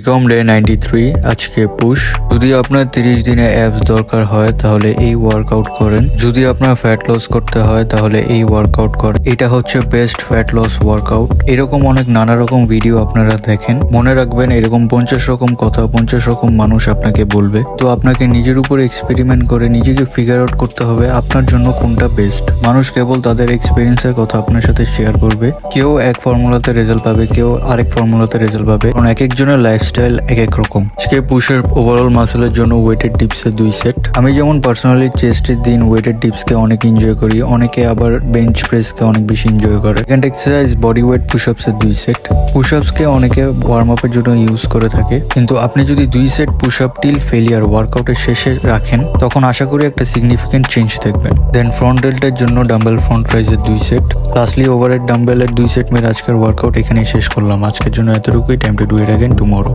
Welcome day 93। আজকে push. যদি আপনার 30 দিনে অ্যাপস দরকার হয় তাহলে এই ওয়ার্কআউট করেন। যদি আপনার ফ্যাট লস করতে হয় তাহলে এই ওয়ার্কআউট করেন। এটা হচ্ছে বেস্ট ফ্যাট লস ওয়ার্কআউট। এরকম অনেক নানা রকম ভিডিও আপনারা দেখেন। মনে রাখবেন এরকম 50 রকম কথা 50 রকম মানুষ আপনাকে বলবে। তো আপনাকে নিজের উপর এক্সপেরিমেন্ট করে নিজেকে ফিগার আউট করতে হবে আপনার জন্য কোনটা বেস্ট। মানুষ কেবল তাদের এক্সপিরিয়েন্সের কথা আপনার সাথে শেয়ার করবে। কেউ এক ফর্মুলাতে রেজাল্ট পাবে, কেউ আরেক ফর্মুলাতে রেজাল্ট পাবে, কারণ এক একজনের লাইফস্টাইল এক এক রকম। আজকে পুশের ওভারঅল মাসেলের জন্য ওয়েটেড ডিপসের 2 সেট। আমি যেমন পার্সোনালি চেস্টের দিন ওয়েটেড ডিপসকে অনেক এনজয় করি, অনেকে আবার বেঞ্চ প্রেসকে অনেক বেশি এনজয় করে। এখানে এক্সারসাইজ বডি ওয়েট পুশআপসের 2 সেট। পুশআপসকে অনেকে ওয়ার্ম আপের জন্য ইউজ করে থাকে, কিন্তু আপনি যদি 2 সেট পুশআপ টিল ফেলিয়ার ওয়ার্কআউটের শেষে রাখেন তখন আশা করি একটা সিগনিফিকেন্ট চেঞ্জ দেখবেন। দেন ফ্রন্ট ডেল্টার জন্য ডাম্বেল ফ্রন্ট রাইজের 2 সেট। লাস্টলি ওভারহেড ডাম্বেলের 2 সেট মেরে আজকের ওয়ার্কআউট এখানেই শেষ করলাম। আজকের জন্য এতটুকুই। Time to do it again tomorrow.